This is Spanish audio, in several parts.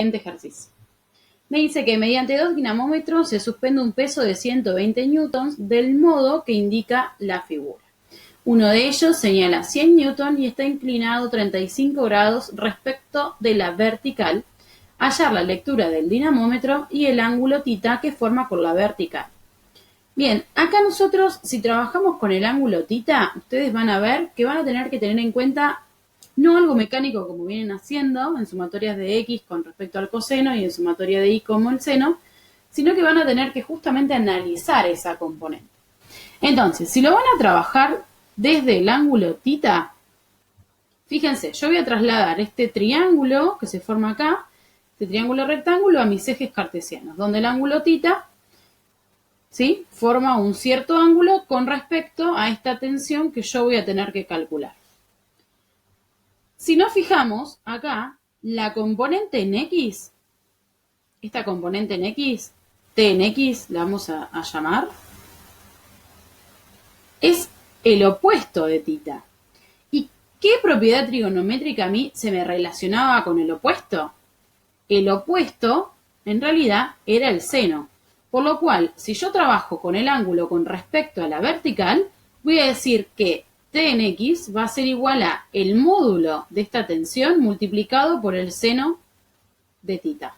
Ejercicio. Me dice que mediante 2 dinamómetros se suspende un peso de 120 newtons del modo que indica la figura. Uno de ellos señala 100 newtons y está inclinado 35 grados respecto de la vertical. Hallar la lectura del dinamómetro y el ángulo θ que forma con la vertical. Bien, acá nosotros, si trabajamos con el ángulo θ, ustedes van a ver que van a tener que tener en cuenta no algo mecánico como vienen haciendo en sumatorias de X con respecto al coseno y en sumatoria de Y como el seno, sino que van a tener que justamente analizar esa componente. Entonces, si lo van a trabajar desde el ángulo θ, fíjense, yo voy a trasladar este triángulo que se forma acá, este triángulo rectángulo, a mis ejes cartesianos, donde el ángulo θ, ¿sí?, forma un cierto ángulo con respecto a esta tensión que yo voy a tener que calcular. Si nos fijamos acá, la componente en X, esta componente en X, T en X, la vamos a llamar, es el opuesto de θ. ¿Y qué propiedad trigonométrica a mí se me relacionaba con el opuesto? El opuesto, en realidad, era el seno. Por lo cual, si yo trabajo con el ángulo con respecto a la vertical, voy a decir que T en X va a ser igual a el módulo de esta tensión multiplicado por el seno de θ.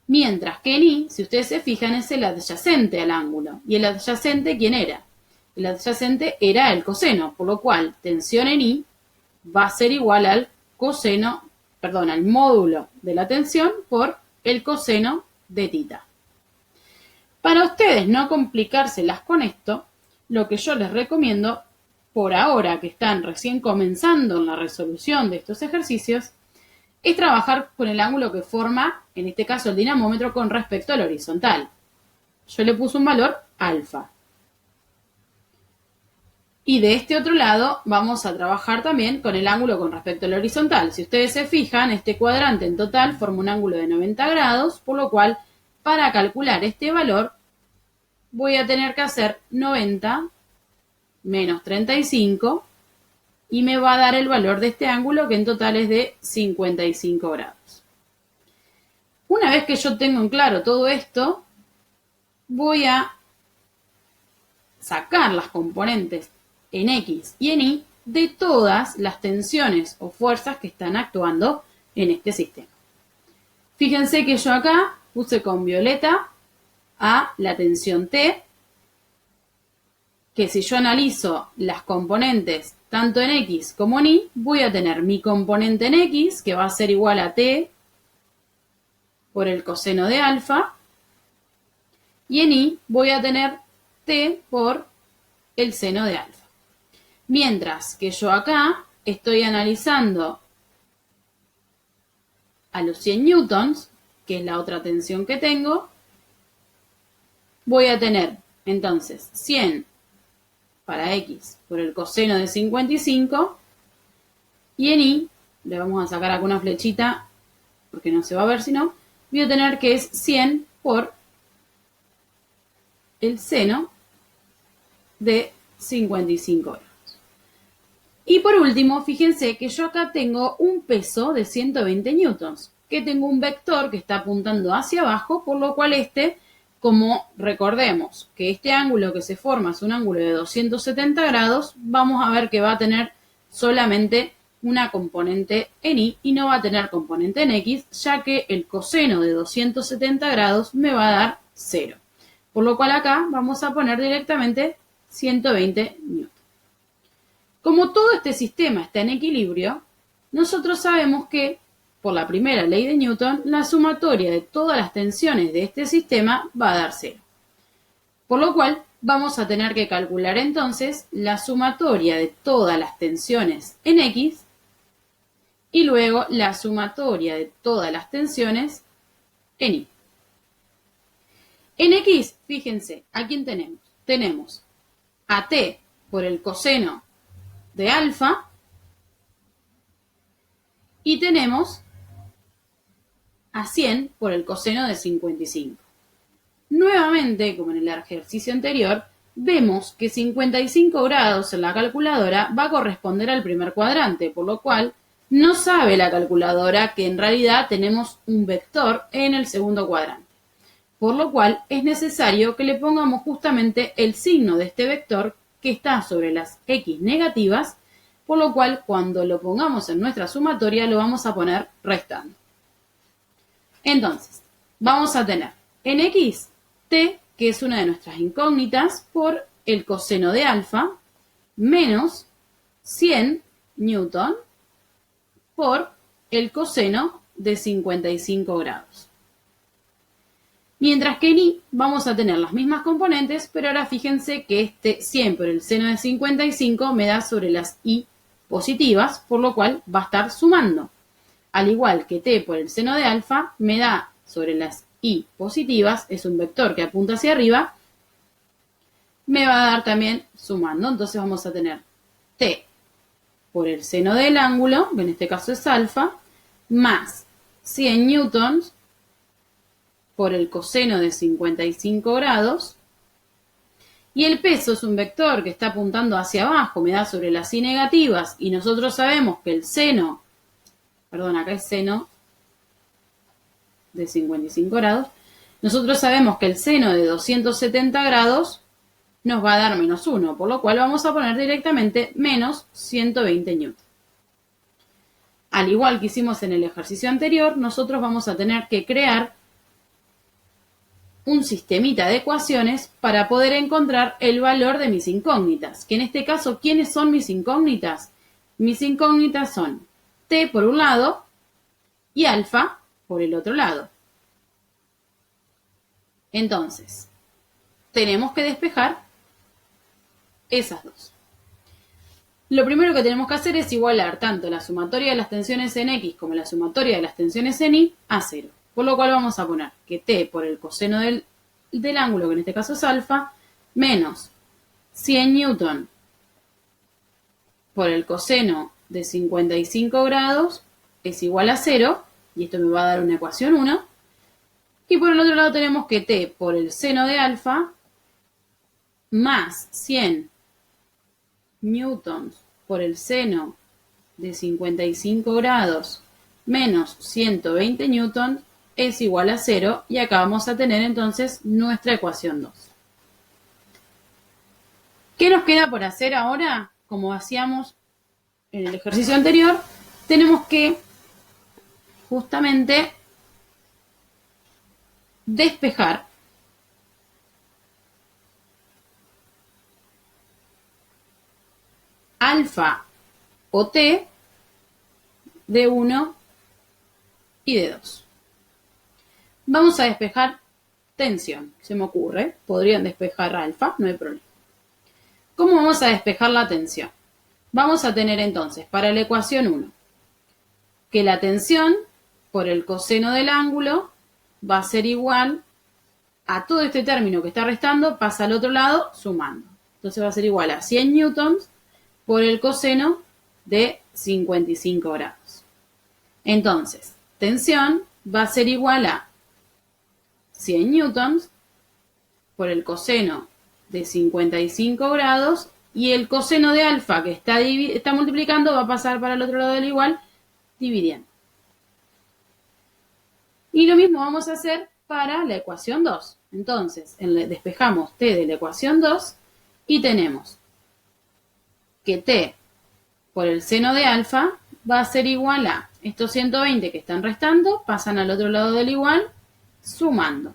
Mientras que en Y, si ustedes se fijan, es el adyacente al ángulo. ¿Y el adyacente quién era? El adyacente era el coseno, por lo cual tensión en Y va a ser igual al al módulo de la tensión por el coseno de θ. Para ustedes no complicárselas con esto, lo que yo les recomiendo, por ahora que están recién comenzando en la resolución de estos ejercicios, es trabajar con el ángulo que forma, en este caso el dinamómetro, con respecto al horizontal. Yo le puse un valor alfa. Y de este otro lado vamos a trabajar también con el ángulo con respecto al horizontal. Si ustedes se fijan, este cuadrante en total forma un ángulo de 90 grados, por lo cual, para calcular este valor, voy a tener que hacer 90 menos 35 y me va a dar el valor de este ángulo, que en total es de 55 grados. Una vez que yo tengo en claro todo esto, voy a sacar las componentes en X y en Y de todas las tensiones o fuerzas que están actuando en este sistema. Fíjense que yo acá puse con violeta a la tensión T, que si yo analizo las componentes tanto en X como en Y, voy a tener mi componente en X, que va a ser igual a T por el coseno de alfa, y en Y voy a tener T por el seno de alfa. Mientras que yo acá estoy analizando a los 100 newtons, que es la otra tensión que tengo, voy a tener entonces 100 para X por el coseno de 55, y en Y, le vamos a sacar acá una flechita porque no se va a ver si no, voy a tener que es 100 por el seno de 55 grados. Y por último, fíjense que yo acá tengo un peso de 120 newtons, que tengo un vector que está apuntando hacia abajo, por lo cual como recordemos que este ángulo que se forma es un ángulo de 270 grados, vamos a ver que va a tener solamente una componente en Y y no va a tener componente en X, ya que el coseno de 270 grados me va a dar 0. Por lo cual acá vamos a poner directamente 120 newtons. Como todo este sistema está en equilibrio, nosotros sabemos que, por la primera ley de Newton, la sumatoria de todas las tensiones de este sistema va a dar 0. Por lo cual, vamos a tener que calcular entonces la sumatoria de todas las tensiones en X y luego la sumatoria de todas las tensiones en Y. En X, fíjense, ¿a quién tenemos? Tenemos a T por el coseno de alfa y tenemos a 100 por el coseno de 55. Nuevamente, como en el ejercicio anterior, vemos que 55 grados en la calculadora va a corresponder al primer cuadrante, por lo cual No sabe la calculadora que en realidad tenemos un vector en el segundo cuadrante, por lo cual es necesario que le pongamos justamente el signo de este vector que está sobre las x negativas, por lo cual cuando lo pongamos en nuestra sumatoria lo vamos a poner restando. Entonces, vamos a tener en x t, que es una de nuestras incógnitas, por el coseno de alfa, menos 100 newton por el coseno de 55 grados. Mientras que en y vamos a tener las mismas componentes, pero ahora fíjense que este 100 por el seno de 55 me da sobre las y positivas, por lo cual va a estar sumando. Al igual que t por el seno de alfa me da sobre las y positivas, es un vector que apunta hacia arriba, me va a dar también sumando. Entonces vamos a tener t por el seno del ángulo, que en este caso es alfa, más 100 newtons por el coseno de 55 grados, y el peso es un vector que está apuntando hacia abajo, me da sobre las y negativas, y nosotros sabemos que el seno, perdón, acá es seno de 55 grados, nosotros sabemos que el seno de 270 grados nos va a dar menos 1, por lo cual vamos a poner directamente menos 120 newtons. Al igual que hicimos en el ejercicio anterior, nosotros vamos a tener que crear un sistemita de ecuaciones para poder encontrar el valor de mis incógnitas. Que en este caso, ¿quiénes son mis incógnitas? Mis incógnitas son t por un lado y alfa por el otro lado. Entonces, tenemos que despejar esas dos. Lo primero que tenemos que hacer es igualar tanto la sumatoria de las tensiones en X como la sumatoria de las tensiones en Y a 0. Por lo cual vamos a poner que t por el coseno del ángulo, que en este caso es alfa, menos 100 newton por el coseno de 55 grados es igual a 0, y esto me va a dar una ecuación 1. Y por el otro lado tenemos que t por el seno de alfa más 100 newtons por el seno de 55 grados menos 120 newtons es igual a 0, y acá vamos a tener entonces nuestra ecuación 2. ¿Qué nos queda por hacer ahora? Como hacíamos en el ejercicio anterior, tenemos que justamente despejar alfa o t de 1 y de 2. Vamos a despejar tensión, se me ocurre. Podrían despejar alfa, no hay problema. ¿Cómo vamos a despejar la tensión? Vamos a tener entonces para la ecuación 1 que la tensión por el coseno del ángulo va a ser igual a todo este término que está restando, pasa al otro lado sumando. Entonces va a ser igual a 100 newtons por el coseno de 55 grados. Entonces, tensión va a ser igual a 100 newtons por el coseno de 55 grados, y el coseno de alfa que está multiplicando va a pasar para el otro lado del igual, dividiendo. Y lo mismo vamos a hacer para la ecuación 2. Entonces, despejamos t de la ecuación 2 y tenemos que t por el seno de alfa va a ser igual a estos 120 que están restando, pasan al otro lado del igual, sumando.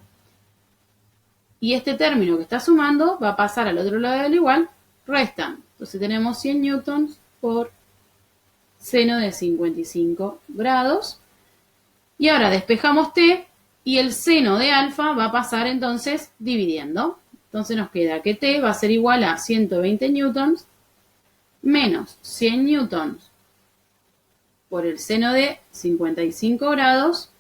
Y este término que está sumando va a pasar al otro lado del igual, restando. Entonces tenemos 100 newtons por seno de 55 grados. Y ahora despejamos t y el seno de alfa va a pasar entonces dividiendo. Entonces nos queda que t va a ser igual a 120 newtons menos 100 newtons por el seno de 55 grados,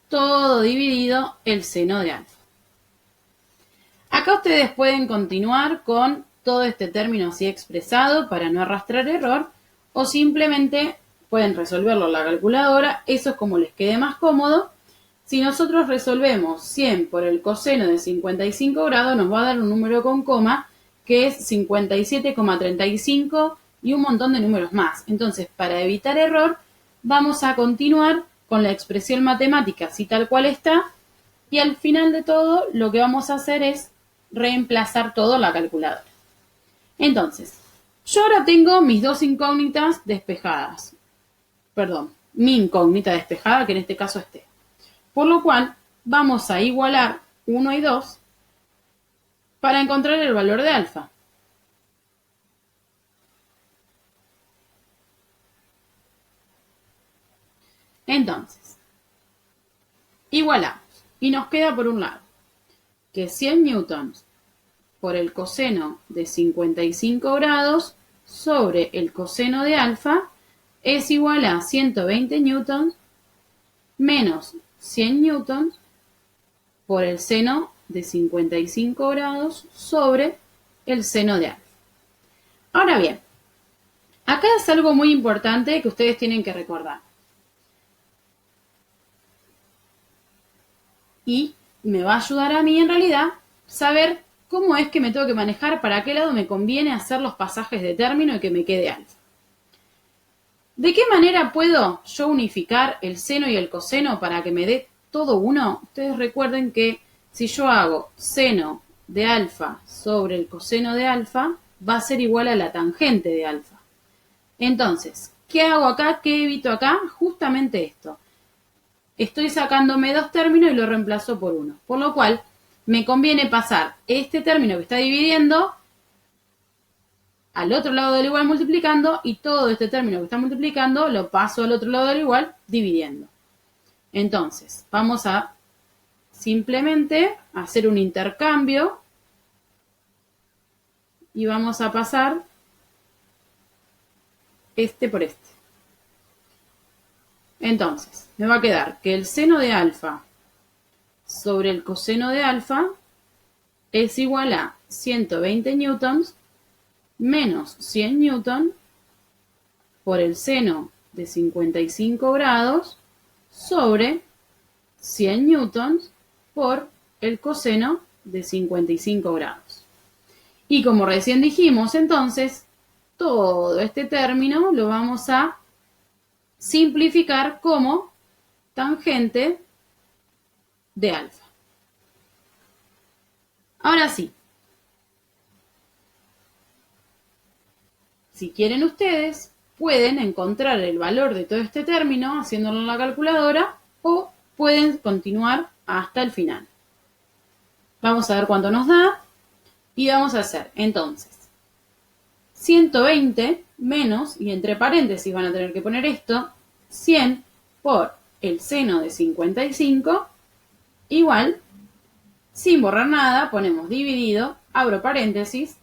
todo dividido el seno de alfa. Acá ustedes pueden continuar con todo este término así expresado para no arrastrar error, o simplemente pueden resolverlo en la calculadora, eso es como les quede más cómodo. Si nosotros resolvemos 100 por el coseno de 55 grados, nos va a dar un número con coma, que es 57,35 y un montón de números más. Entonces, para evitar error, vamos a continuar con la expresión matemática así tal cual está, y al final de todo lo que vamos a hacer es reemplazar todo en la calculadora. Entonces, yo ahora tengo mis dos incógnitas despejadas. Perdón, mi incógnita despejada, que en este caso es t. Por lo cual, vamos a igualar 1 y 2 para encontrar el valor de alfa. Entonces, igualamos. Y nos queda por un lado que 100 newtons por el coseno de 55 grados sobre el coseno de alfa es igual a 120 newtons menos 100 newtons por el seno de 55 grados sobre el seno de alfa. Ahora bien, acá es algo muy importante que ustedes tienen que recordar. Y me va a ayudar a mí, en realidad, saber cómo es que me tengo que manejar, para qué lado me conviene hacer los pasajes de término y que me quede alfa. ¿De qué manera puedo yo unificar el seno y el coseno para que me dé todo uno? Ustedes recuerden que si yo hago seno de alfa sobre el coseno de alfa, va a ser igual a la tangente de alfa. Entonces, ¿qué hago acá? ¿Qué evito acá? Justamente esto. Estoy sacándome dos términos y lo reemplazo por uno. Por lo cual, me conviene pasar este término que está dividiendo al otro lado del igual multiplicando, y todo este término que está multiplicando lo paso al otro lado del igual dividiendo. Entonces, vamos a simplemente hacer un intercambio y vamos a pasar este por este. Entonces, me va a quedar que el seno de alfa sobre el coseno de alfa es igual a 120 newtons menos 100 newtons por el seno de 55 grados sobre 100 newtons por el coseno de 55 grados. Y como recién dijimos, entonces, todo este término lo vamos a simplificar como tangente de alfa. Ahora sí, si quieren ustedes, pueden encontrar el valor de todo este término haciéndolo en la calculadora, o pueden continuar hasta el final. Vamos a ver cuánto nos da y vamos a hacer entonces 120 menos, y entre paréntesis van a tener que poner esto, 100 por el seno de 55 igual, sin borrar nada, ponemos dividido, abro paréntesis,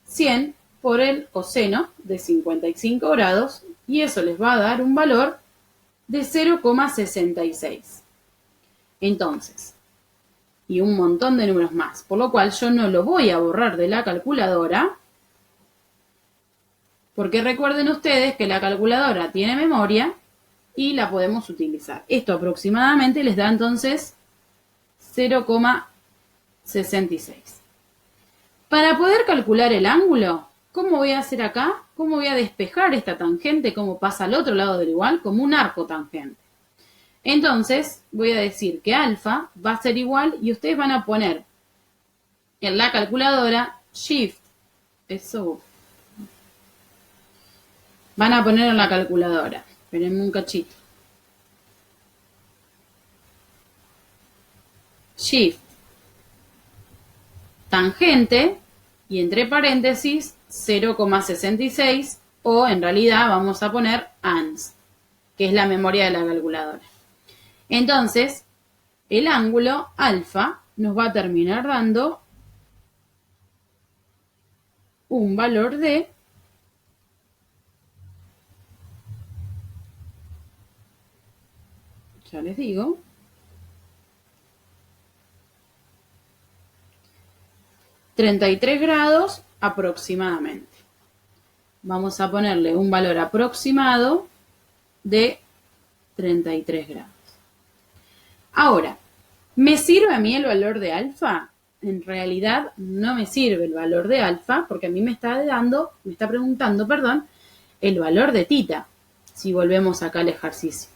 100 por el coseno de 55 grados, y eso les va a dar un valor de 0,66. Entonces, y un montón de números más, por lo cual yo no lo voy a borrar de la calculadora, porque recuerden ustedes que la calculadora tiene memoria y la podemos utilizar. Esto aproximadamente les da entonces 0,66. Para poder calcular el ángulo, ¿cómo voy a hacer acá? ¿Cómo voy a despejar esta tangente? ¿Cómo pasa al otro lado del igual? Como un arco tangente. Entonces, voy a decir que alfa va a ser igual, y ustedes van a poner en la calculadora Shift. Eso. Van a poner en la calculadora. Espérenme un cachito. Shift. Tangente. Y entre paréntesis 0,66, o en realidad vamos a poner ANS, que es la memoria de la calculadora. Entonces, el ángulo alfa nos va a terminar dando un valor de 33 grados aproximadamente. Vamos a ponerle un valor aproximado de 33 grados. Ahora, ¿me sirve a mí el valor de alfa? en realidad no me sirve el valor de alfa porque a mí me está preguntando, el valor de tita, si volvemos acá al ejercicio.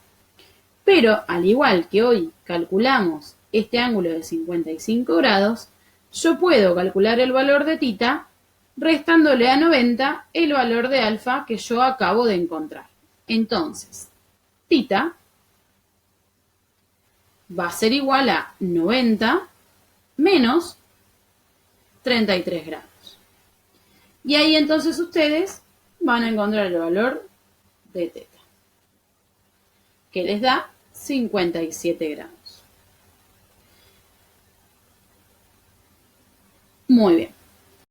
Pero al igual que hoy calculamos este ángulo de 55 grados, yo puedo calcular el valor de tita restándole a 90 el valor de alfa que yo acabo de encontrar. Entonces, tita va a ser igual a 90 menos 33 grados. Y ahí entonces ustedes van a encontrar el valor de teta, que les da 57 grados. Muy bien.